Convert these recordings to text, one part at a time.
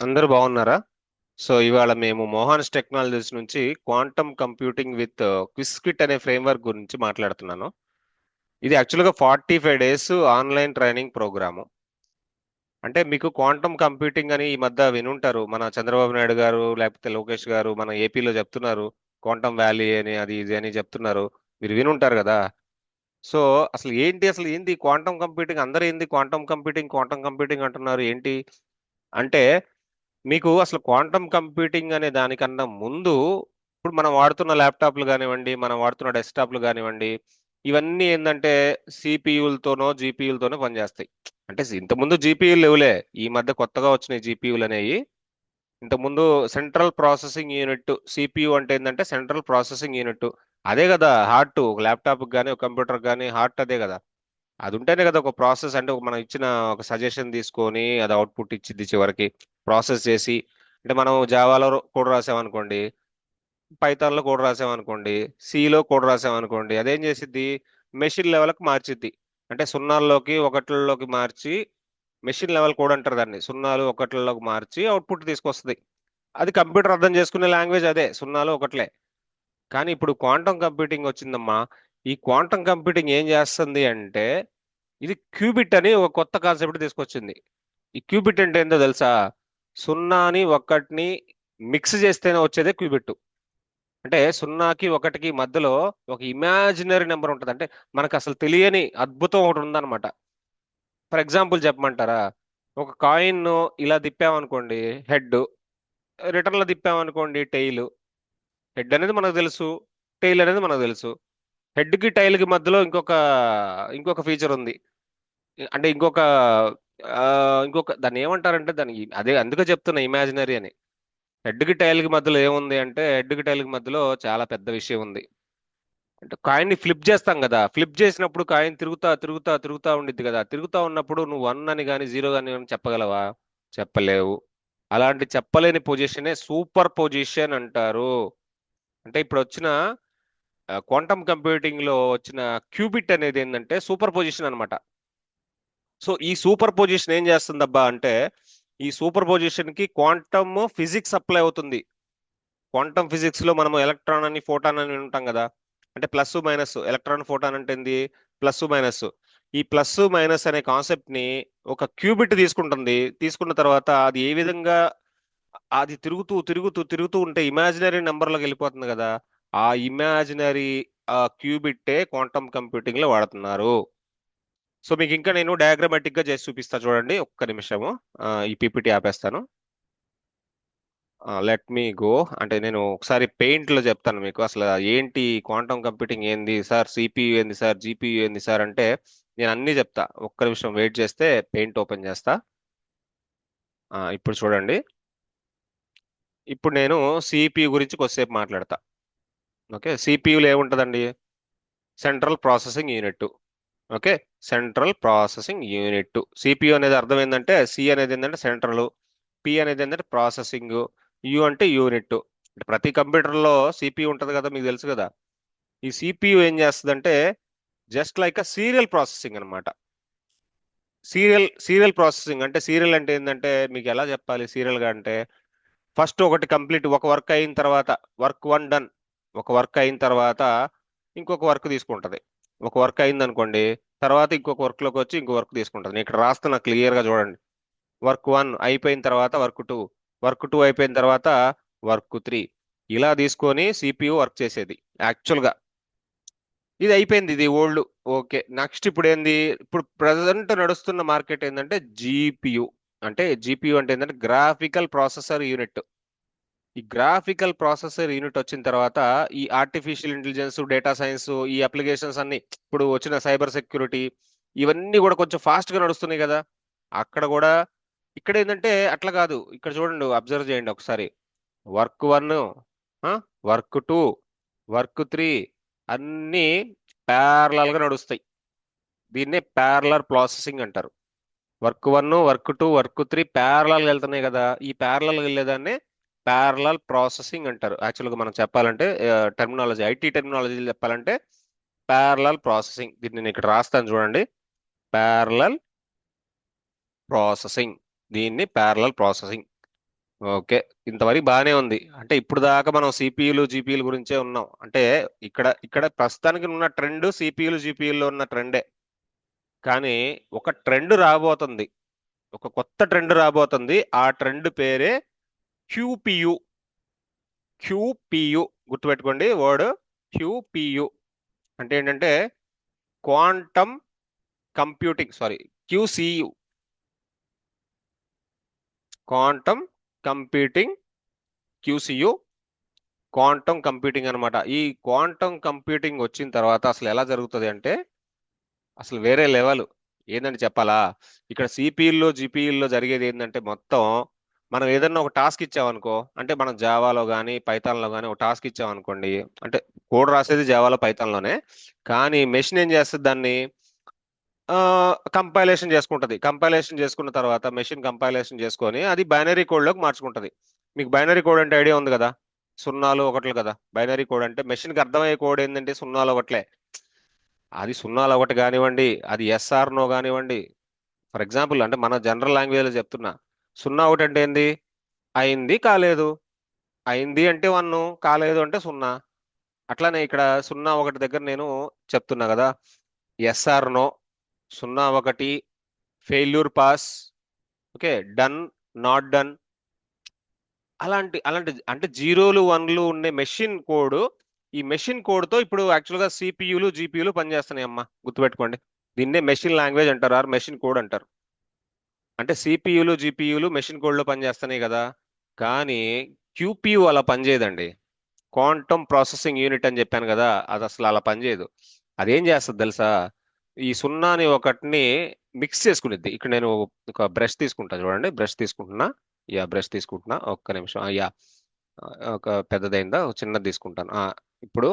అందరూ బాగున్నారా? సో ఇవాళ మేము మోహాన్స్ టెక్నాలజీస్ నుంచి క్వాంటమ్ కంప్యూటింగ్ విత్ క్విస్కిట్ అనే ఫ్రేమ్వర్క్ గురించి మాట్లాడుతున్నాను. ఇది యాక్చువల్గా 45 డేస్ ఆన్లైన్ ట్రైనింగ్ ప్రోగ్రాము. అంటే మీకు క్వాంటమ్ కంప్యూటింగ్ అని ఈ మధ్య వినుంటారు. మన చంద్రబాబు నాయుడు గారు లేకపోతే లోకేష్ గారు మన ఏపీలో చెప్తున్నారు. క్వాంటమ్ వ్యాలీ అని అది ఇది అని చెప్తున్నారు. మీరు వినుంటారు కదా. సో అసలు ఏంది క్వాంటమ్ కంప్యూటింగ్? అందరూ ఏంది క్వాంటమ్ కంప్యూటింగ్ అంటున్నారు ఏంటి అంటే, మీకు అసలు క్వాంటమ్ కంప్యూటింగ్ అనే దానికన్నా ముందు ఇప్పుడు మనం వాడుతున్న ల్యాప్టాప్లు కానివ్వండి, మనం వాడుతున్న డెస్క్టాప్లు కానివ్వండి, ఇవన్నీ ఏంటంటే సిపియులతోనో జీపీయూలతోనో పనిచేస్తాయి. అంటే ఇంతకుముందు జీపీయూలు లేవులే. ఈ మధ్య కొత్తగా వచ్చినాయి జీపీయూలు అనేవి. ఇంతకుముందు సెంట్రల్ ప్రాసెసింగ్ యూనిట్, సిపియు అంటే ఏంటంటే సెంట్రల్ ప్రాసెసింగ్ యూనిట్. అదే కదా హార్ట్, ఒక ల్యాప్టాప్ కానీ ఒక కంప్యూటర్ కానీ హార్ట్ అదే కదా. అది ఉంటేనే కదా ఒక ప్రాసెస్, అంటే మనం ఇచ్చిన ఒక సజెషన్ తీసుకొని అది అవుట్పుట్ ఇచ్చిద్ది చివరికి ప్రాసెస్ చేసి. అంటే మనం జావాలో కోడ్ రాసామనుకోండి, పైథాన్లో కోడ్ రాసామనుకోండి, సిలో కోడ్ రాసామనుకోండి, అదేం చేసిద్ది? మెషిన్ లెవెల్కి మార్చిద్ది. అంటే సున్నాల్లోకి ఒకట్లలోకి మార్చి, మెషిన్ లెవెల్ కోడ్ అంటారు దాన్ని, సున్నాలు ఒకట్లలోకి మార్చి అవుట్పుట్ తీసుకొస్తుంది. అది కంప్యూటర్ అర్థం చేసుకునే లాంగ్వేజ్ అదే, సున్నాలు ఒకట్లే. కానీ ఇప్పుడు క్వాంటమ్ కంప్యూటింగ్ వచ్చిందమ్మా. ఈ క్వాంటమ్ కంప్యూటింగ్ ఏం చేస్తుంది అంటే, ఇది క్యూబిట్ అని ఒక కొత్త కాన్సెప్ట్ తీసుకొచ్చింది. ఈ క్యూబిట్ అంటే ఏంటో తెలుసా? సున్నాని ఒకటిని మిక్స్ చేస్తేనే వచ్చేదే క్యూబిట్. అంటే సున్నాకి ఒకటికి మధ్యలో ఒక ఇమాజినరీ నెంబర్ ఉంటుంది. అంటే మనకు అసలు తెలియని అద్భుతం ఒకటి ఉందన్నమాట. ఫర్ ఎగ్జాంపుల్ చెప్పమంటారా? ఒక కాయిన్ ఇలా తిప్పామనుకోండి హెడ్, రిటర్న్ లో తిప్పామనుకోండి టెయిల్. హెడ్ అనేది మనకు తెలుసు, టెయిల్ అనేది మనకు తెలుసు. హెడ్ కి టైల్ కి మధ్యలో ఇంకొక ఫీచర్ ఉంది. అంటే ఆ, ఇంకొక దాన్ని ఏమంటారంటే, దానికి అదే అందుకే చెప్తున్నా ఇమాజినరీ అని. హెడ్ కి టైల్ కి మధ్యలో ఏముంది అంటే, హెడ్ కి టైల్ కి మధ్యలో చాలా పెద్ద విషయం ఉంది. అంటే కాయిన్ ని ఫ్లిప్ చేస్తాం కదా, ఫ్లిప్ చేసినప్పుడు కాయిన్ తిరుగుతా తిరుగుతా తిరుగుతా ఉండిద్ది కదా. తిరుగుతా ఉన్నప్పుడు నువ్వు వన్ అని కానీ జీరో అని కానీ చెప్పగలవా? చెప్పలేవు. అలాంటి చెప్పలేని పొజిషనే సూపర్ పొజిషన్ అంటారు. అంటే ఇప్పుడు వచ్చిన క్వాంటమ్ కంప్యూటింగ్ లో వచ్చిన క్యూబిట్ అనేది ఏంటంటే సూపర్ పొజిషన్ అన్నమాట. సో ఈ సూపర్ పొజిషన్ ఏం చేస్తుందబ్బా అంటే, ఈ సూపర్ పొజిషన్ కి క్వాంటమ్ ఫిజిక్స్ అప్లై అవుతుంది. క్వాంటమ్ ఫిజిక్స్ లో మనం ఎలక్ట్రాన్ అని ఫోటాన్ అని ఉంటాం కదా. అంటే ప్లస్ మైనస్, ఎలక్ట్రాన్ ఫోటాన్ అంటే ఏంది? Plus minus. ఈ ప్లస్ మైనస్ అనే కాన్సెప్ట్ ని ఒక క్యూబిట్ తీసుకుంటుంది. తీసుకున్న తర్వాత అది ఏ విధంగా, అది తిరుగుతూ తిరుగుతూ తిరుగుతూ ఉంటే ఇమాజినరీ నెంబర్లోకి వెళ్ళిపోతుంది కదా. ఆ ఇమాజినరీ ఆ క్యూబిట్టే క్వాంటమ్ కంప్యూటింగ్ లో వాడుతున్నారు. సో మీకు ఇంకా నేను డయాగ్రామాటిక్ గా చేసి చూపిస్తా చూడండి, ఒక్క నిమిషము. ఈ పీపీటీ ఆపేస్తాను. Let me go. అంటే నేను ఒకసారి పెయింట్ లో చెప్తాను మీకు అసలు ఏంటి క్వాంటమ్ కంప్యూటింగ్ ఏంది సార్, సిపియు ఏంది సార్, జీపీయూ ఏంది సార్ అంటే నేను అన్నీ చెప్తా. ఒక్క నిమిషం వెయిట్ చేస్తే పెయింట్ ఓపెన్ చేస్తా. ఇప్పుడు చూడండి. ఇప్పుడు నేను సిపియు గురించి కొద్దిసేపు మాట్లాడతా. ఓకే, సిపియులో ఏముంటదండి? Central processing unit. Okay, central processing unit. CPU అనేది అర్థం ఏంటంటే, సి అనేది ఏంటంటే సెంట్రల్, పి అనేది ఏంటంటే ప్రాసెసింగ్, యు అంటే యూనిట్. అంటే ప్రతి కంప్యూటర్లో సిపియు ఉంటుంది కదా, మీకు తెలుసు కదా. ఈ సిపియు ఏం చేస్తుందంటే just like a serial processing అనమాట. సీరియల్ ప్రాసెసింగ్ అంటే, సీరియల్ అంటే ఏంటంటే మీకు ఎలా చెప్పాలి సీరియల్ గా అంటే, ఫస్ట్ ఒకటి కంప్లీట్, ఒక వర్క్ అయిన తర్వాత, వర్క్ వన్ డన్, ఒక వర్క్ అయిన తర్వాత ఇంకొక వర్క్ తీసుకుంటది. ఒక వర్క్ అయింది అనుకోండి, తర్వాత ఇంకొక వర్క్ లోకి వచ్చి ఇంకో వర్క్ తీసుకుంటది. నేను ఇక్కడ రాస్తున్నా క్లియర్ గా చూడండి. వర్క్ వన్ అయిపోయిన తర్వాత వర్క్ టూ, వర్క్ టూ అయిపోయిన తర్వాత వర్క్ త్రీ. ఇలా తీసుకొని సిపియు వర్క్ చేసేది యాక్చువల్ గా. ఇది అయిపోయింది, ఇది ఓల్డ్. ఓకే, నెక్స్ట్ ఇప్పుడు ఏంది? ఇప్పుడు ప్రజెంట్ నడుస్తున్న మార్కెట్ ఏంటంటే జీపీయు. అంటే జీపీయు అంటే ఏంటంటే గ్రాఫికల్ ప్రాసెసర్ యూనిట్. ఈ గ్రాఫికల్ ప్రాసెసర్ యూనిట్ వచ్చిన తర్వాత ఈ ఆర్టిఫిషియల్ ఇంటెలిజెన్స్, డేటా సైన్స్, ఈ అప్లికేషన్స్ అన్ని, ఇప్పుడు వచ్చిన సైబర్ సెక్యూరిటీ, ఇవన్నీ కూడా కొంచెం ఫాస్ట్ గా నడుస్తున్నాయి కదా. అక్కడ కూడా ఇక్కడ ఏంటంటే అట్లా కాదు. ఇక్కడ చూడండి, అబ్జర్వ్ చేయండి ఒకసారి. Work one, work two, work three అన్నీ ప్యారలల్ గా నడుస్తాయి. దీన్నే ప్యారలర్ ప్రాసెసింగ్ అంటారు. Work one, work two, work three parallel వెళ్తున్నాయి కదా. ఈ ప్యారలల్ వెళ్ళేదాన్ని ప్యారలల్ ప్రాసెసింగ్ అంటారు. యాక్చువల్గా మనం చెప్పాలంటే టెర్మినాలజీ, ఐటీ టెర్మినాలజీ చెప్పాలంటే ప్యారలల్ ప్రాసెసింగ్. దీన్ని నేను ఇక్కడ రాస్తాను చూడండి. ప్యారలల్ ప్రాసెసింగ్, దీన్ని ప్యారలల్ ప్రాసెసింగ్. ఓకే, ఇంతవరకు బాగానే ఉంది. అంటే ఇప్పుడు దాకా మనం సిపియులు జీపీలు గురించే ఉన్నాం. అంటే ఇక్కడ ఇక్కడ ప్రస్తుతానికి ఉన్న ట్రెండ్ సిపియులు జీపీయూలో ఉన్న ట్రెండే. కానీ ఒక ట్రెండ్ రాబోతుంది, ఒక కొత్త ట్రెండ్ రాబోతుంది. ఆ ట్రెండ్ పేరే క్యూపియు. క్యూపియు గుర్తుపెట్టుకోండి వర్డ్. క్యూపియు అంటే ఏంటంటే quantum computing, sorry, QCU, quantum computing, QCU, quantum computing అనమాట. ఈ క్వాంటమ్ కంప్యూటింగ్ వచ్చిన తర్వాత అసలు ఎలా జరుగుతుంది అంటే అసలు వేరే లెవెల్. ఏంటంటే చెప్పాలా, ఇక్కడ సిపియుల్లో జీపీయూల్లో జరిగేది ఏంటంటే మొత్తం మనం ఏదన్నా ఒక టాస్క్ ఇచ్చామనుకో, అంటే మనం జావాలో కానీ పైథాన్లో కానీ ఒక టాస్క్ ఇచ్చామనుకోండి, అంటే కోడ్ రాసేది జావాలో పైథాన్లోనే, కానీ మెషిన్ ఏం చేస్తుంది దాన్ని కంపైలేషన్ చేసుకుంటది. కంపైలేషన్ చేసుకున్న తర్వాత మెషిన్ కంపైలేషన్ చేసుకొని అది బైనరీ కోడ్లోకి మార్చుకుంటది. మీకు బైనరీ కోడ్ అంటే ఐడియా ఉంది కదా, సున్నాలు ఒకట్లు కదా. బైనరీ కోడ్ అంటే మెషిన్కి అర్థమయ్యే కోడ్ ఏంటంటే సున్నాలు ఒకట్లే. అది సున్నాలు ఒకటి కానివ్వండి, అది ఎస్ఆర్ నో కానివ్వండి. ఫర్ ఎగ్జాంపుల్ అంటే మన జనరల్ లాంగ్వేజ్లో చెప్తున్నా, సున్నా ఒకటి అంటే ఏంది, అయింది కాలేదు. అయింది అంటే వన్, కాలేదు అంటే సున్నా. అట్లానే ఇక్కడ సున్నా ఒకటి దగ్గర నేను చెప్తున్నా కదా, ఎస్ఆర్ నో, సున్నా ఒకటి, failure pass, okay, done, not done. అలాంటి అలాంటి అంటే జీరోలు వన్లు ఉండే మెషిన్ కోడ్. ఈ మెషిన్ కోడ్ తో ఇప్పుడు యాక్చువల్గా సిపియులు జీపీయులు పనిచేస్తున్నాయి అమ్మా, గుర్తుపెట్టుకోండి. దీన్నే మెషిన్ లాంగ్వేజ్ అంటారు, ఆర్ మెషిన్ కోడ్ అంటారు. అంటే సిపియులు జీపీయులు మెషిన్ కోడ్ లో పనిచేస్తున్నాయి కదా. కానీ క్యూపియు అలా పనిచేయదండి. క్వాంటమ్ ప్రాసెసింగ్ యూనిట్ అని చెప్పాను కదా, అది అసలు అలా పనిచేయదు. అదేం చేస్తుంది తెలుసా, ఈ సున్నాని ఒకటిని మిక్స్ చేసుకునిద్ది. ఇక్కడ నేను ఒక బ్రష్ తీసుకుంటా చూడండి, బ్రష్ తీసుకుంటున్నా. యా, బ్రష్ తీసుకుంటున్నా, ఒక్క నిమిషం. యా, ఒక పెద్దదైందా, ఒక చిన్నది తీసుకుంటాను. ఇప్పుడు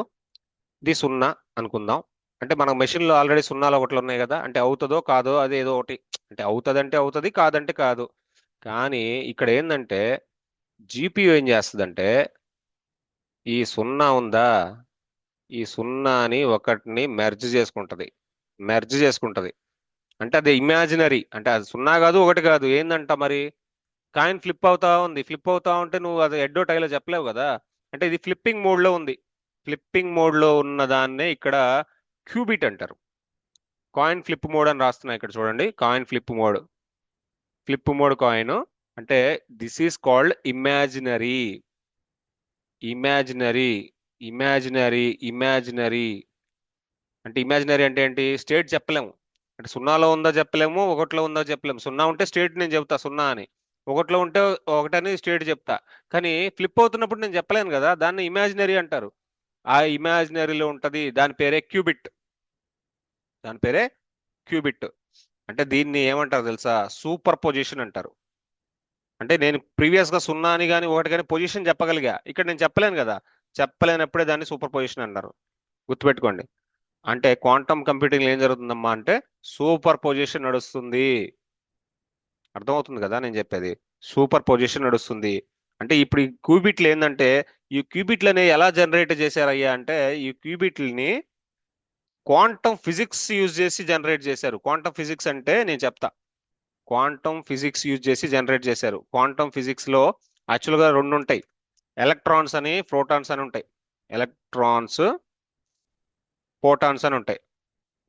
ఇది సున్నా అనుకుందాం. అంటే మన మెషిన్ లో ఆల్రెడీ సున్నాలు ఒకటి ఉన్నాయి కదా, అంటే అవుతుందో కాదో అది ఏదో ఒకటి. అంటే అవుతుంది అంటే అవుతుంది, కాదంటే కాదు. కానీ ఇక్కడ ఏంటంటే జీపీయూ ఏం చేస్తుందంటే ఈ సున్నా ఉందా, ఈ సున్నాని ఒకటిని మెర్జ్ చేసుకుంటది. మెర్జ్ చేసుకుంటది అంటే అది ఇమాజినరీ, అంటే అది సున్నా కాదు ఒకటి కాదు, ఏందంట మరి, కాయిన్ ఫ్లిప్ అవుతా ఉంది. ఫ్లిప్ అవుతా ఉంటే నువ్వు అది ఎడ్డో టైలో చెప్పలేవు కదా. అంటే ఇది ఫ్లిప్పింగ్ మోడ్ లో ఉంది. ఫ్లిప్పింగ్ మోడ్ లో ఉన్న దాన్నే ఇక్కడ క్యూబిట్ అంటారు. కాయిన్ ఫ్లిప్ మోడ్ అని రాస్తున్నా ఇక్కడ చూడండి, coin flip mode. Flip mode coin అంటే this is called imaginary. Imaginary, imaginary, imaginary. అంటే ఇమాజినరీ అంటే ఏంటి, స్టేట్ చెప్పలేము. అంటే సున్నాలో ఉందో చెప్పలేము, ఒకటిలో ఉందో చెప్పలేము. సున్నా ఉంటే స్టేట్ నేను చెప్తా సున్నా అని, ఒకటిలో ఉంటే ఒకటని స్టేట్ చెప్తా. కానీ ఫ్లిప్ అవుతున్నప్పుడు నేను చెప్పలేను కదా, దాన్ని ఇమాజినరీ అంటారు. ఆ ఇమాజినరీలో ఉంటది, దాని పేరే క్యూబిట్. దాని పేరే క్యూబిట్. అంటే దీన్ని ఏమంటారు తెలుసా, సూపర్ పొజిషన్ అంటారు. అంటే నేను ప్రీవియస్ గా సున్నా అని కానీ ఒకటి కానీ పొజిషన్ చెప్పగలిగా, ఇక్కడ నేను చెప్పలేను కదా. చెప్పలేనప్పుడే దాన్ని సూపర్ పొజిషన్ అన్నారు. గుర్తుపెట్టుకోండి. అంటే క్వాంటమ్ కంప్యూటింగ్ ఏం జరుగుతుందమ్మా అంటే సూపర్ పొజిషన్ నడుస్తుంది. అర్థమవుతుంది కదా నేను చెప్పేది, సూపర్ పొజిషన్ నడుస్తుంది. అంటే ఇప్పుడు ఈ క్యూబిట్లు ఏంటంటే, ఈ క్యూబిట్లని ఎలా జనరేట్ చేశారయ్యా అంటే, ఈ క్యూబిట్లని క్వాంటమ్ ఫిజిక్స్ యూజ్ చేసి జనరేట్ చేశారు. క్వాంటమ్ ఫిజిక్స్ అంటే నేను చెప్తా. క్వాంటమ్ ఫిజిక్స్ యూజ్ చేసి జనరేట్ చేశారు. క్వాంటమ్ ఫిజిక్స్ లో యాక్చువల్గా రెండు ఉంటాయి, ఎలక్ట్రాన్స్ అని ప్రోటాన్స్ అని ఉంటాయి. ఎలక్ట్రాన్స్, ప్రోటాన్స్ అని ఉంటాయి.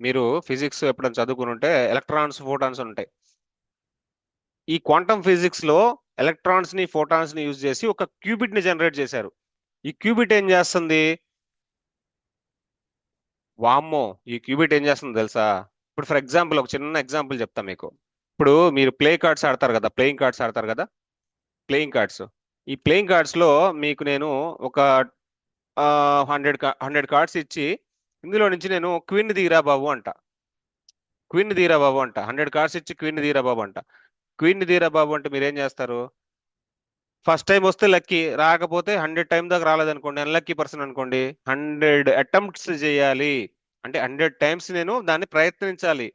మీరు ఫిజిక్స్ ఎప్పుడైనా చదువుకుని ఉంటే ఎలక్ట్రాన్స్ ఫోటాన్స్ ఉంటాయి. ఈ క్వాంటమ్ ఫిజిక్స్ లో ఎలక్ట్రాన్స్ ని ఫోటాన్స్ ని యూజ్ చేసి ఒక క్యూబిట్ ని జనరేట్ చేశారు. ఈ క్యూబిట్ ఏం చేస్తుంది, వామ్మో, ఈ క్యూబిట్ ఏం చేస్తుంది తెలుసా. ఇప్పుడు ఫర్ ఎగ్జాంపుల్ ఒక చిన్న ఎగ్జాంపుల్ చెప్తా మీకు. ఇప్పుడు మీరు ప్లే కార్డ్స్ ఆడతారు కదా, ప్లేయింగ్ కార్డ్స్ ఆడతారు కదా, ప్లేయింగ్ కార్డ్స్. ఈ ప్లేయింగ్ కార్డ్స్ లో మీకు నేను ఒక 100 కార్డ్స్ ఇచ్చి ఇందులో నుంచి నేను క్వీన్ తీరా బాబు అంట. క్వీన్ తీరా బాబు అంట, 100 కార్డ్స్ ఇచ్చి క్వీన్ తీరా బాబు అంట. క్వీన్ తీరా బాబు అంటే మీరు ఏం చేస్తారు, ఫస్ట్ టైం వస్తే లక్కీ, రాకపోతే 100 టైం దాకా రాలేదనుకోండి అన్లక్కీ పర్సన్ అనుకోండి. 100 అటెంప్ట్స్ చేయాలి. అంటే 100 టైమ్స్ నేను దాన్ని ప్రయత్నించాలి.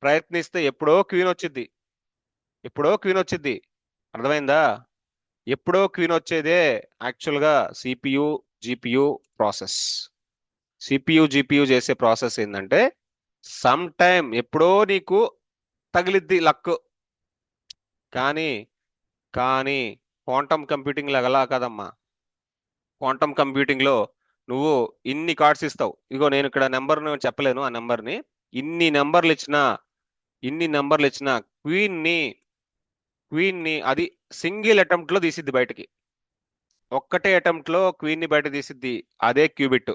ప్రయత్నిస్తే ఎప్పుడో క్వీన్ వచ్చింది, ఎప్పుడో క్వీన్ వచ్చింది. అర్థమైందా. ఎప్పుడో క్వీన్ వచ్చేదే యాక్చువల్గా CPU GPU process. CPU GPU చేసే ప్రాసెస్ ఏంటంటే సమ్ టైం ఎప్పుడో నీకు తగిలిద్ది లక్. కానీ కానీ క్వాంటమ్ కంప్యూటింగ్ లాగా కాదమ్మా. క్వాంటమ్ కంప్యూటింగ్ లో నువ్వు ఇన్ని కార్డ్స్ ఇస్తావు. ఇగో నేను ఇక్కడ నెంబర్ చెప్పలేను ఆ నెంబర్ని. ఇన్ని నెంబర్లు ఇచ్చినా ఇన్ని నెంబర్లు ఇచ్చినా క్వీన్ ని అది సింగిల్ అటెంప్ట్ లో తీసిద్ది బయటికి. ఒక్కటే అటెంప్ట్ లో క్వీన్ ని బయట తీసిద్ది. అదే క్యూబిట్.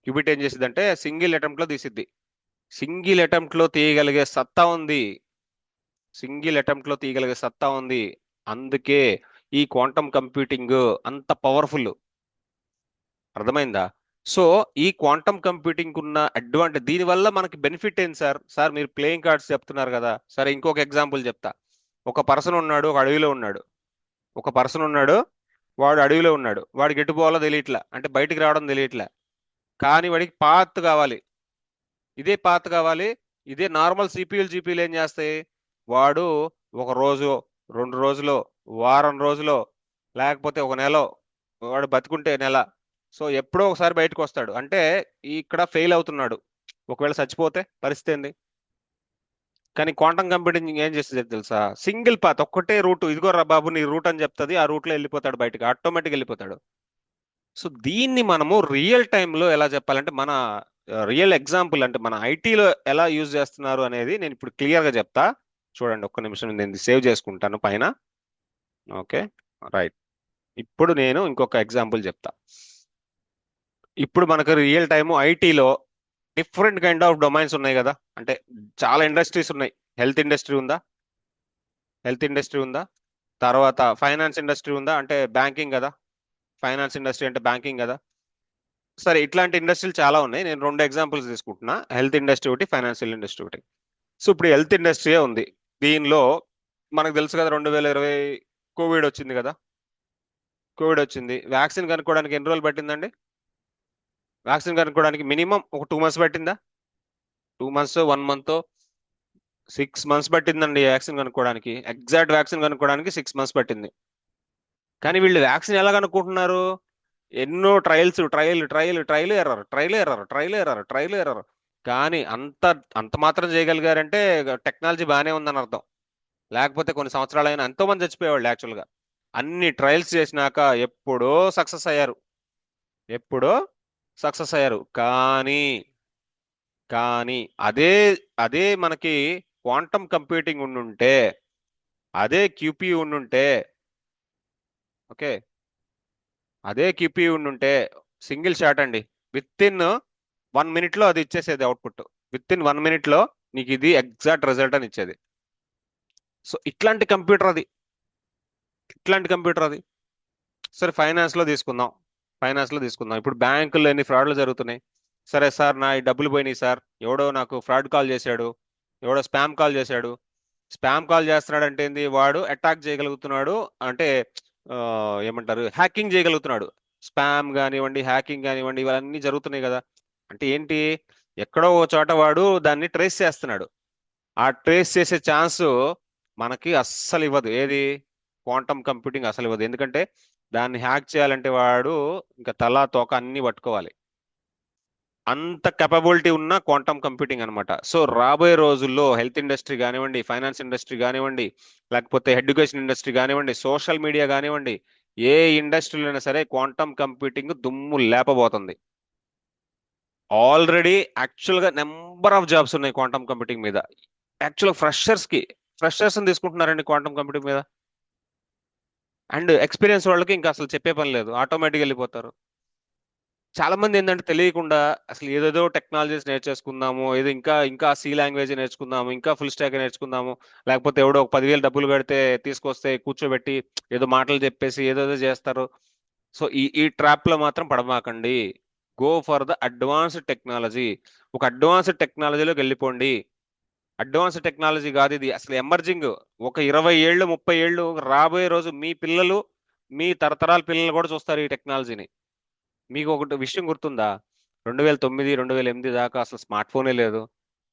క్యూబిట్ ఏం చేసిద్ది అంటే సింగిల్ అటెంప్ట్ లో తీసిద్ది. సింగిల్ అటెంప్ట్ లో తీయగలిగే సత్తా ఉంది. సింగిల్ అటెంప్ట్ లో తీయగలిగే సత్తా ఉంది. అందుకే ఈ క్వాంటమ్ కంప్యూటింగ్ అంత పవర్ఫుల్. అర్థమైందా? సో ఈ క్వాంటమ్ కంప్యూటింగ్ ఉన్న అడ్వాంటేజ్, దీని వల్ల మనకి బెనిఫిట్ ఏంటి సార్? సార్ మీరు ప్లేయింగ్ కార్డ్స్ చెప్తున్నారు కదా, సరే ఇంకొక ఎగ్జాంపుల్ చెప్తా. ఒక పర్సన్ ఉన్నాడు, ఒక అడవిలో ఉన్నాడు. ఒక పర్సన్ ఉన్నాడు, వాడు అడవిలో ఉన్నాడు. వాడికి ఎటు పోవాలో తెలియట్లా, అంటే బయటికి రావడం తెలియట్లా. కానీ వాడికి పాత్ కావాలి. ఇదే పాత్ కావాలి. ఇదే నార్మల్ సిపియూలు జీపీలు ఏం చేస్తాయి? వాడు ఒక రోజు, 2 రోజులో, వారం రోజులో, లేకపోతే ఒక నెల, వాడు బతుకుంటే నెల. సో ఎప్పుడో ఒకసారి బయటకు వస్తాడు. అంటే ఇక్కడ ఫెయిల్ అవుతున్నాడు. ఒకవేళ చచ్చిపోతే పరిస్థితి ఏంది? కానీ క్వాంటమ్ కంప్యూటింగ్ ఏం చేస్తుంది తెలుసా? సింగిల్ పాత్, ఒక్కటే రూట్. ఇదిగో రా బాబు నీ రూట్ అని చెప్తుంది. ఆ రూట్ లో వెళ్ళిపోతాడు బయటకు, ఆటోమేటిక్ వెళ్ళిపోతాడు. సో దీన్ని మనము రియల్ టైంలో ఎలా చెప్పాలంటే, మన రియల్ ఎగ్జాంపుల్ అంటే మన ఐటీలో ఎలా యూజ్ చేస్తున్నారు అనేది నేను ఇప్పుడు క్లియర్ గా చెప్తా. చూడండి, ఒక్క నిమిషం నేను సేవ్ చేసుకుంటాను పైన. Okay, right. ఇప్పుడు నేను ఇంకొక ఎగ్జాంపుల్ చెప్తా. ఇప్పుడు మనకు రియల్ టైము ఐటీలో డిఫరెంట్ కైండ్ ఆఫ్ డొమైన్స్ ఉన్నాయి కదా. అంటే చాలా ఇండస్ట్రీస్ ఉన్నాయి. హెల్త్ ఇండస్ట్రీ ఉందా? హెల్త్ ఇండస్ట్రీ ఉందా? తర్వాత ఫైనాన్స్ ఇండస్ట్రీ ఉందా? అంటే బ్యాంకింగ్ కదా. ఫైనాన్స్ ఇండస్ట్రీ అంటే బ్యాంకింగ్ కదా. సరే, ఇట్లాంటి ఇండస్ట్రీలు చాలా ఉన్నాయి. నేను 2 ఎగ్జాంపుల్స్ తీసుకుంటున్నా, హెల్త్ ఇండస్ట్రీ ఒకటి, ఫైనాన్షియల్ ఇండస్ట్రీ ఒకటి. సో ఇప్పుడు హెల్త్ ఇండస్ట్రీ ఉంది. దీనిలో మనకు తెలుసు కదా, 2020 కోవిడ్ వచ్చింది కదా. కోవిడ్ వచ్చింది. వ్యాక్సిన్ కనుక్కోవడానికి ఎన్ని రోజులు పట్టిందండి? వ్యాక్సిన్ కనుక్కోవడానికి మినిమం ఒక 2 months పట్టిందా? 2 months, 1 month, 6 months పట్టిందండి వ్యాక్సిన్ కనుక్కోవడానికి. ఎగ్జాక్ట్ వ్యాక్సిన్ కనుక్కోవడానికి 6 months పట్టింది. కానీ వీళ్ళు వ్యాక్సిన్ ఎలా కనుక్కుంటున్నారు? ఎన్నో trials, trial error, trial error. కానీ అంత అంత మాత్రం చేయగలిగారంటే టెక్నాలజీ బాగానే ఉందని అర్థం. లేకపోతే కొన్ని సంవత్సరాలైనా ఎంతో మంది చచ్చిపోయేవాళ్ళు యాక్చువల్గా. అన్ని ట్రయల్స్ చేసినాక ఎప్పుడో సక్సెస్ అయ్యారు. ఎప్పుడో సక్సెస్ అయ్యారు. కానీ అదే అదే మనకి క్వాంటమ్ కంప్యూటింగ్ ఉండుంటే, అదే క్యూపీ ఉండుంటే, ఓకే, అదే క్యూపీ ఉండుంటే సింగిల్ షాట్ అండి. విత్ ఇన్ 1 minute లో అది ఇచ్చేసేది అవుట్పుట్. విత్ ఇన్ 1 minute లో నీకు ఇది ఎగ్జాక్ట్ రిజల్ట్ అని ఇచ్చేది. సో ఇట్లాంటి కంప్యూటర్ అది. సరే ఫైనాన్స్ లో తీసుకుందాం. ఇప్పుడు బ్యాంకుల్లో ఎన్ని ఫ్రాడ్లు జరుగుతున్నాయి. సరే సార్, నా ఈ డబ్బులు పోయినాయి సార్, ఎవడో నాకు ఫ్రాడ్ కాల్ చేశాడు, ఎవడో స్పామ్ కాల్ చేశాడు. స్పామ్ కాల్ చేస్తున్నాడు అంటే ఏంది? వాడు అటాక్ చేయగలుగుతున్నాడు. అంటే ఆ, ఏమంటారు, హ్యాకింగ్ చేయగలుగుతున్నాడు. స్పామ్ కానివ్వండి, హ్యాకింగ్ కానివ్వండి, ఇవన్నీ జరుగుతున్నాయి కదా. అంటే ఏంటి? ఎక్కడో ఓ చోట వాడు దాన్ని ట్రేస్ చేస్తున్నాడు. ఆ ట్రేస్ చేసే ఛాన్స్ మనకి అస్సలు ఇవ్వదు. ఏది? క్వాంటమ్ కంప్యూటింగ్ అసలు ఇవ్వదు. ఎందుకంటే దాన్ని హ్యాక్ చేయాలంటే వాడు ఇంకా తలా తోక అన్ని పట్టుకోవాలి. అంత కెపబిలిటీ ఉన్న క్వాంటమ్ కంప్యూటింగ్ అనమాట. సో రాబోయే రోజుల్లో హెల్త్ ఇండస్ట్రీ కానివ్వండి, ఫైనాన్స్ ఇండస్ట్రీ కానివ్వండి, లేకపోతే ఎడ్యుకేషన్ ఇండస్ట్రీ కానివ్వండి, సోషల్ మీడియా కానివ్వండి, ఏ ఇండస్ట్రీలో అయినా సరే క్వాంటమ్ కంప్యూటింగ్ దుమ్ము లేపబోతుంది. ఆల్రెడీ యాక్చువల్గా నెంబర్ ఆఫ్ జాబ్స్ ఉన్నాయి క్వాంటమ్ కంప్యూటింగ్ మీద. యాక్చువల్గా ఫ్రెషర్స్ తీసుకుంటున్నారండి క్వాంటమ్ కంప్యూటింగ్ మీద. అండ్ ఎక్స్పీరియన్స్ వాళ్ళకి ఇంకా అసలు చెప్పే పని లేదు, ఆటోమేటిక్గా వెళ్ళిపోతారు. చాలా మంది ఏంటంటే తెలియకుండా అసలు ఏదేదో టెక్నాలజీస్ నేర్చేసుకుందాము, ఏదో ఇంకా ఇంకా సి లాంగ్వేజ్ నేర్చుకుందాము, ఇంకా ఫుల్ స్టాక్ నేర్చుకుందాము, లేకపోతే ఎవడో ఒక 10,000 డబ్బులు కడితే తీసుకొస్తే కూర్చోబెట్టి ఏదో మాటలు చెప్పేసి ఏదేదో చేస్తారు. సో ఈ ట్రాప్ లో మాత్రం పడమాకండి. Go for the advanced technology. ఒక అడ్వాన్స్డ్ టెక్నాలజీలోకి వెళ్ళిపోండి. అడ్వాన్స్డ్ టెక్నాలజీ కాదు ఇది, అసలు ఎమర్జింగ్. ఒక 20 ఏళ్ళు, 30 ఏళ్ళు రాబోయే రోజు మీ పిల్లలు, మీ తరతరాల పిల్లలు కూడా చూస్తారు ఈ టెక్నాలజీని. మీకు ఒకటి విషయం గుర్తుందా? 2009, 2008 దాకా అసలు స్మార్ట్ ఫోనే లేదు.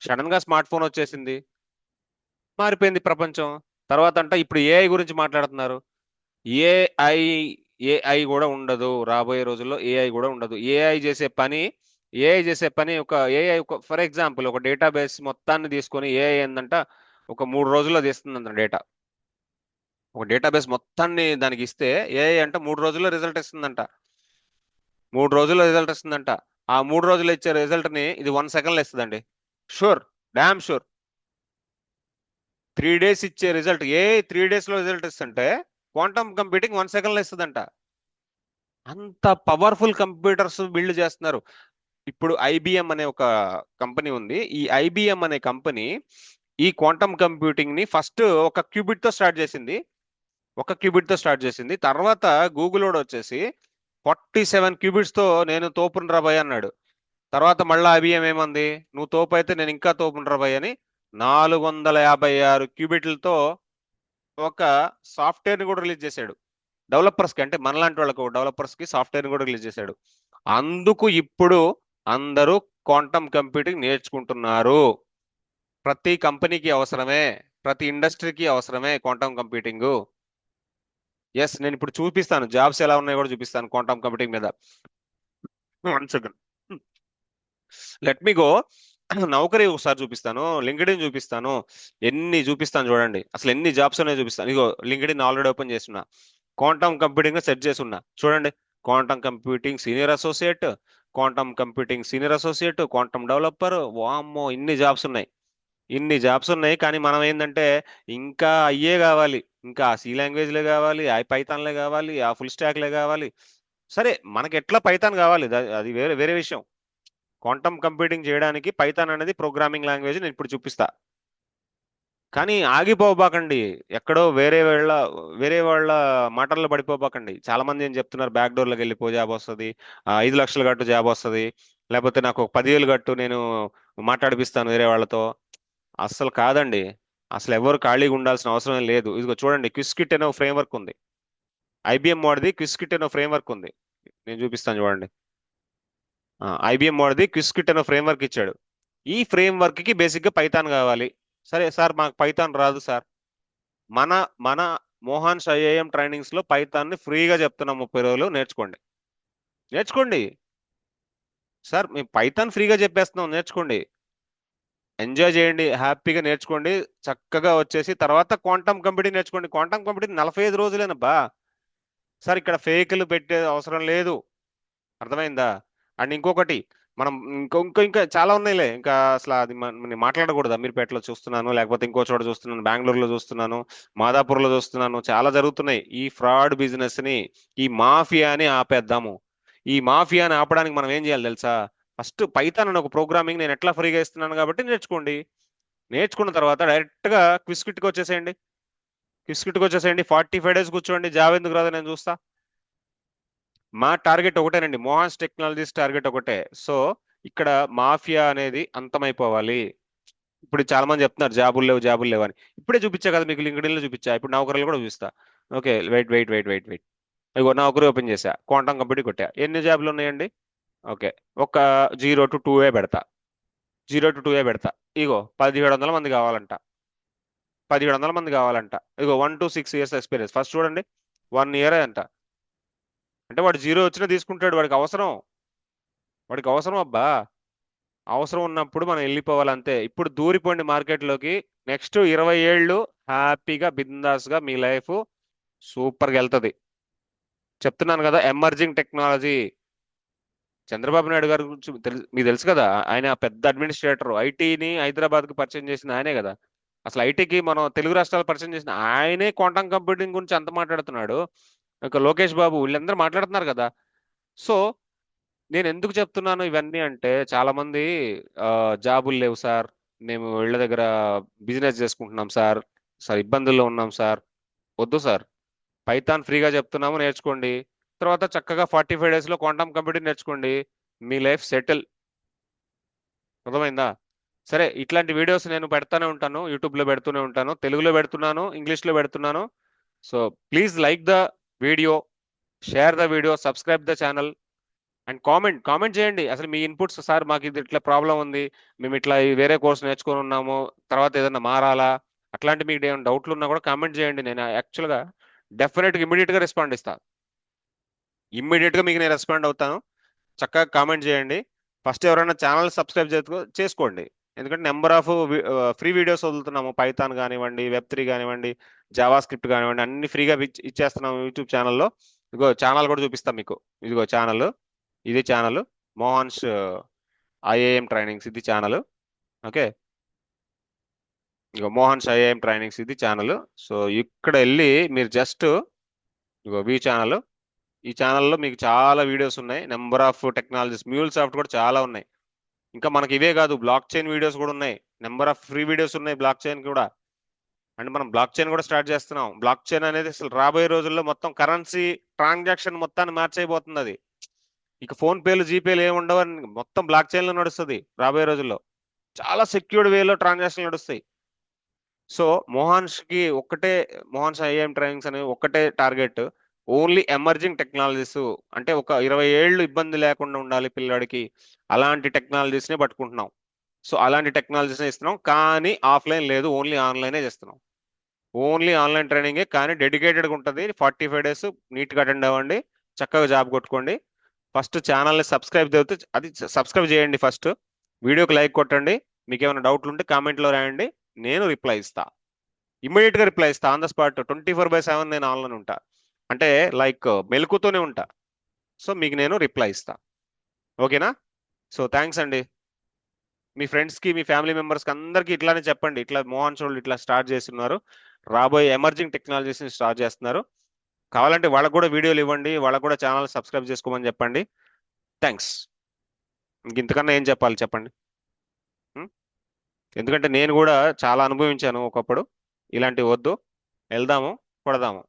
సడన్ గా స్మార్ట్ ఫోన్ వచ్చేసింది, మారిపోయింది ప్రపంచం. తర్వాత అంటే ఇప్పుడు ఏఐ గురించి మాట్లాడుతున్నారు. ఏఐ ఏఐ కూడా ఉండదు రాబోయే రోజుల్లో. ఏఐ కూడా ఉండదు. ఏఐ చేసే పని ఒక ఏఐ, ఒక ఫర్ ఎగ్జాంపుల్ ఒక డేటాబేస్ మొత్తాన్ని తీసుకొని ఏఐ ఏందంట ఒక 3 రోజుల్లో తీస్తుందంట డేటా. ఒక డేటాబేస్ మొత్తాన్ని దానికి ఇస్తే ఏఐ అంటే 3 రోజుల్లో రిజల్ట్ ఇస్తుందంట. 3 రోజుల్లో రిజల్ట్ ఇస్తుందంట. ఆ 3 రోజులు ఇచ్చే రిజల్ట్ ని ఇది 1 సెకండ్ లో ఇస్తుందండి. Sure, damn sure. 3 డేస్ ఇచ్చే రిజల్ట్ ఏఐ 3 డేస్ లో రిజల్ట్ ఇస్తుంటే క్వాంటమ్ కంప్యూటింగ్ 1 సెకండ్ లో ఇస్తుందంట. అంత పవర్ఫుల్ కంప్యూటర్స్ బిల్డ్ చేస్తున్నారు. ఇప్పుడు ఐబిఎం అనే ఒక కంపెనీ ఉంది. ఈ ఐబిఎం అనే కంపెనీ ఈ క్వాంటమ్ కంప్యూటింగ్ ని ఫస్ట్ ఒక క్యూబిట్ తో స్టార్ట్ చేసింది. తర్వాత గూగుల్ వాడు వచ్చేసి 47 క్యూబిట్స్ తో నేను తోపును రాబాయ్ అన్నాడు. తర్వాత మళ్ళా ఐబిఎం ఏమంది, నువ్వు తోపు అయితే నేను ఇంకా తోపును రాబాయ్ అని 456 క్యూబిట్లతో ఒక సాఫ్ట్వేర్ ని కూడా రిలీజ్ చేశాడు. డెవలపర్స్ కి, అంటే మనలాంటి వాళ్ళకు డెవలపర్స్ కి సాఫ్ట్వేర్ ని కూడా రిలీజ్ చేశాడు. అందుకు ఇప్పుడు అందరూ క్వాంటమ్ కంప్యూటింగ్ నేర్చుకుంటున్నారు. ప్రతి కంపెనీకి అవసరమే, ప్రతి ఇండస్ట్రీకి అవసరమే క్వాంటమ్ కంప్యూటింగ్. ఎస్, నేను ఇప్పుడు చూపిస్తాను జాబ్స్ ఎలా ఉన్నాయో కూడా చూపిస్తాను క్వాంటమ్ కంప్యూటింగ్ మీద. 1 సెకండ్, లెట్ మీ గో. నౌకరీ ఒకసారి చూపిస్తాను, లింక్డ్ఇన్ చూపిస్తాను, ఎన్ని చూపిస్తాను చూడండి. అసలు ఎన్ని జాబ్స్ ఉన్నాయో చూపిస్తాను. ఇగో లింక్డ్ఇన్ ఆల్రెడీ ఓపెన్ చేస్తున్నా, క్వాంటమ్ కంప్యూటింగ్ సెట్ చేసి ఉన్నా చూడండి. Quantum computing senior associate, quantum computing senior associate, quantum developer, వామ్మో ఇన్ని జాబ్స్ ఉన్నాయి. కానీ మనం ఏంటంటే ఇంకా అయ్యే కావాలి, ఇంకా సి లాంగ్వేజ్లే కావాలి, ఆ పైథాన్లే కావాలి, ఆ ఫుల్ స్టాక్లే కావాలి. సరే, మనకి ఎట్లా పైథాన్ కావాలి, అది వేరే వేరే విషయం. క్వాంటమ్ కంప్యూటింగ్ చేయడానికి పైథాన్ అనేది ప్రోగ్రామింగ్ లాంగ్వేజ్ నేను ఇప్పుడు చూపిస్తా. కానీ ఆగిపోబాకండి, ఎక్కడో వేరే వాళ్ళ మాటల్లో పడిపోబాకండి. చాలా మంది ఏం చెప్తున్నారు, బ్యాక్ డోర్లోకి వెళ్ళిపో జాబ్ వస్తుంది, 5 లక్షలు కట్టు జాబ్ వస్తుంది, లేకపోతే నాకు ఒక 10,000 కట్టు నేను మాట్లాడిపిస్తాను వేరే వాళ్ళతో. అస్సలు కాదండి. అసలు ఎవరు ఖాళీగా ఉండాల్సిన అవసరం లేదు. ఇదిగో చూడండి, క్విస్కిట్ అనే ఫ్రేమ్వర్క్ ఉంది. ఐబిఎం వాడిది క్విస్కిట్ అనే ఫ్రేమ్వర్క్ ఉంది. నేను చూపిస్తాను చూడండి. ఐబిఎం వాడిది క్విస్కిట్ అనే ఫ్రేమ్వర్క్ ఇచ్చాడు. ఈ ఫ్రేమ్వర్క్ కి బేసిక్ గా పైథాన్ కావాలి. సరే సార్, మాకు పైథాన్ రాదు సార్. మన మన మోహన్స్ ఐఐఎం ట్రైనింగ్స్ లో పైథాన్ ని ఫ్రీగా చెప్తున్నాం, 30 రోజులు నేర్చుకోండి. నేర్చుకోండి సార్, మేము పైథాన్ ఫ్రీగా చెప్పేస్తున్నాం, నేర్చుకోండి. ఎంజాయ్ చేయండి, హ్యాపీగా నేర్చుకోండి. చక్కగా వచ్చేసి తర్వాత క్వాంటమ్ కంప్యూటింగ్ నేర్చుకోండి. Quantum computing 45 రోజులేనబ్బా. సార్, ఇక్కడ ఫేకులు పెట్టే అవసరం లేదు, అర్థమైందా? అండ్ ఇంకొకటి, మనం ఇంకా చాలా ఉన్నాయిలే. ఇంకా అసలు అది నేను మాట్లాడకూడదు. అమీర్పేటలో చూస్తున్నాను, లేకపోతే ఇంకో చోట చూస్తున్నాను, బెంగళూరులో చూస్తున్నాను, మాదాపూర్లో చూస్తున్నాను, చాలా జరుగుతున్నాయి. ఈ ఫ్రాడ్ బిజినెస్ ని, ఈ మాఫియాని ఆపేద్దాము. ఈ మాఫియాని ఆపడానికి మనం ఏం చేయాలి తెలుసా? ఫస్ట్ పైథాన్ అని ఒక ప్రోగ్రామింగ్ నేను ఎట్లా ఫ్రీగా ఇస్తున్నాను కాబట్టి నేర్చుకోండి. నేర్చుకున్న తర్వాత డైరెక్ట్ గా క్విస్కిట్కి వచ్చేసేయండి. 45 డేస్ కూర్చోండి. జాబ్ ఎందుకు రాదు నేను చూస్తా. మా టార్గెట్ ఒకటేనండి, మోహాన్స్ టెక్నాలజీస్ టార్గెట్ ఒకటే. సో ఇక్కడ మాఫియా అనేది అంతమైపోవాలి. ఇప్పుడు చాలా మంది చెప్తున్నారు జాబులు లేవు అని. ఇప్పుడే చూపించా కదా మీకు, లింక్డ్ఇన్ లో చూపించా, ఇప్పుడు నౌకరీలు కూడా చూపిస్తా. Okay, wait wait wait wait wait. ఇగో నౌకరీ ఓపెన్ చేశా, క్వాంటమ్ కంప్యూటింగ్ కొట్టా. ఎన్ని జాబులు ఉన్నాయండి? ఓకే, ఒక 0 to 2 పెడతా. 0 to 2 పెడతా. ఇగో 1700 మంది కావాలంట. 1700 మంది కావాలంట. ఇగో 1 to 6 years ఎక్స్పీరియన్స్. ఫస్ట్ చూడండి, 1 year అంట. అంటే వాడు 0 వచ్చినా తీసుకుంటాడు, వాడికి అవసరం అబ్బా. అవసరం ఉన్నప్పుడు మనం వెళ్ళిపోవాలి అంతే. ఇప్పుడు దూరిపోండి మార్కెట్లోకి. నెక్స్ట్ 20 ఏళ్ళు హ్యాపీగా బిందాస్ గా మీ లైఫ్ సూపర్గా వెళ్తుంది. చెప్తున్నాను కదా, ఎమర్జింగ్ టెక్నాలజీ. చంద్రబాబు నాయుడు గారి గురించి మీకు తెలుసు కదా, ఆయన పెద్ద అడ్మినిస్ట్రేటర్. ఐటీని హైదరాబాద్ కి పరిచయం చేసిన ఆయనే కదా. అసలు ఐటీకి మనం తెలుగు రాష్ట్రాలు పరిచయం చేసిన ఆయనే క్వాంటమ్ కంప్యూటింగ్ గురించి అంత మాట్లాడుతున్నాడు. ఇంకా లోకేష్ బాబు వీళ్ళందరూ మాట్లాడుతున్నారు కదా. సో నేను ఎందుకు చెప్తున్నాను ఇవన్నీ అంటే, చాలా మంది ఆ, జాబులు లేవు సార్, మేము వీళ్ళ దగ్గర బిజినెస్ చేసుకుంటున్నాం సార్, సార్ ఇబ్బందుల్లో ఉన్నాం సార్. వద్దు సార్, పైథాన్ ఫ్రీగా చెప్తున్నాము, నేర్చుకోండి. తర్వాత చక్కగా 45 డేస్ లో క్వాంటమ్ కంప్యూటింగ్ నేర్చుకోండి. మీ లైఫ్ సెటిల్. అర్థమైందా? సరే, ఇట్లాంటి వీడియోస్ నేను పెడతానే ఉంటాను, యూట్యూబ్ లో పెడుతూనే ఉంటాను, తెలుగులో పెడుతున్నాను, ఇంగ్లీష్ లో పెడుతున్నాను. So please like the video, share the video, subscribe the channel, and comment చేయండి. అసలు మీ ఇన్పుట్స్, సార్ మాకు ఇది ఇట్లా ప్రాబ్లం ఉంది, మేము ఇట్లా ఈ వేరే కోర్స్ నేర్చుకొని ఉన్నాము, తర్వాత ఏదైనా మారాలా, అట్లాంటి మీకు ఏమైనా డౌట్లు ఉన్నా కూడా కామెంట్ చేయండి. నేను యాక్చువల్గా డెఫినెట్గా ఇమీడియట్గా రెస్పాండ్ ఇస్తాను. ఇమ్మీడియట్గా మీకు నేను రెస్పాండ్ అవుతాను. చక్కగా కామెంట్ చేయండి. ఫస్ట్ ఎవరైనా ఛానల్ సబ్స్క్రైబ్ చేసుకోండి. ఎందుకంటే నెంబర్ ఆఫ్ ఫ్రీ వీడియోస్ వదులుతున్నాము, పైథాన్ కానివ్వండి, వెబ్3 కానివ్వండి, జావా స్క్రిప్ట్ కానివ్వండి, అన్ని ఫ్రీగా ఇచ్చేస్తున్నాము యూట్యూబ్ ఛానల్లో. ఇదిగో ఛానల్ కూడా చూపిస్తాం మీకు. ఇదిగో ఛానల్, ఇది ఛానల్ మోహన్స్ ఐఏఎం ట్రైనింగ్స్, ఇది ఛానల్. ఓకే, ఇగో మోహన్స్ ఐఏఎం ట్రైనింగ్స్, ఇది ఛానల్. సో ఇక్కడ వెళ్ళి మీరు జస్ట్ ఇగో వ్యూ ఛానల్, ఈ ఛానల్లో మీకు చాలా వీడియోస్ ఉన్నాయి, number of technologies, mule soft కూడా చాలా ఉన్నాయి. ఇంకా మనకి ఇవే కాదు, బ్లాక్ చైన్ వీడియోస్ కూడా ఉన్నాయి, నెంబర్ ఆఫ్ ఫ్రీ వీడియోస్ ఉన్నాయి బ్లాక్ చైన్ కూడా. అండ్ మనం బ్లాక్ చైన్ కూడా స్టార్ట్ చేస్తున్నాం. బ్లాక్ చైన్ అనేది అసలు రాబోయే రోజుల్లో మొత్తం కరెన్సీ ట్రాన్సాక్షన్ మొత్తాన్ని మార్చైపోతుంది అది. ఇక ఫోన్ పేలు, జీపేలు ఏమి ఉండవని మొత్తం బ్లాక్ చైన్ లో నడుస్తుంది రాబోయే రోజుల్లో. చాలా సెక్యూర్డ్ వేలో ట్రాన్సాక్షన్ నడుస్తాయి. సో మోహాన్స్ కి ఒక్కటే, మోహాన్స్ ఐఐఎం ట్రైనింగ్స్ అనే ఒక్కటే టార్గెట్, ఓన్లీ ఎమర్జింగ్ టెక్నాలజీస్. అంటే ఒక 20 ఏళ్ళు ఇబ్బంది లేకుండా ఉండాలి పిల్లాడికి, అలాంటి టెక్నాలజీస్ నే పట్టుకుంటున్నాం. సో అలాంటి టెక్నాలజీస్ ఇస్తున్నాం, కానీ ఆఫ్లైన్ లేదు, ఓన్లీ ఆన్లైనే చేస్తున్నాం. ఓన్లీ ఆన్లైన్ ట్రైనింగే, కానీ డెడికేటెడ్గా ఉంటుంది. 45 డేస్ నీట్గా అటెండ్ అవ్వండి, చక్కగా జాబ్ కొట్టుకోండి. ఫస్ట్ ఛానల్ని సబ్స్క్రైబ్ చదివితే అది సబ్స్క్రైబ్ చేయండి. ఫస్ట్ వీడియోకి లైక్ కొట్టండి. మీకు ఏమైనా డౌట్లు ఉంటే కామెంట్లో రాయండి, నేను రిప్లై ఇస్తా. ఇమ్మీడియట్గా రిప్లై ఇస్తా, ఆన్ ద స్పాట్. 24/7 నేను ఆన్లైన్ ఉంటా, అంటే లైక్ మెలకుతూనే ఉంటా. సో మీకు నేను రిప్లై ఇస్తా. ఓకేనా? సో థ్యాంక్స్ అండి. మీ ఫ్రెండ్స్కి, మీ ఫ్యామిలీ మెంబర్స్కి అందరికీ ఇట్లానే చెప్పండి, ఇట్లా మోహన్ వాళ్ళు ఇట్లా స్టార్ట్ చేస్తున్నారు, రాబోయే ఎమర్జింగ్ టెక్నాలజీస్ని స్టార్ట్ చేస్తున్నారు. కావాలంటే వాళ్ళకు కూడా వీడియోలు ఇవ్వండి, వాళ్ళకు కూడా ఛానల్ సబ్స్క్రైబ్ చేసుకోమని చెప్పండి. థ్యాంక్స్. ఇంక ఇంతకన్నా ఏం చెప్పాలి చెప్పండి. ఉం? ఎందుకంటే నేను కూడా చాలా అనుభవించాను ఒకప్పుడు. ఇలాంటివి వద్దు, వెళ్దాము, కొడదాము.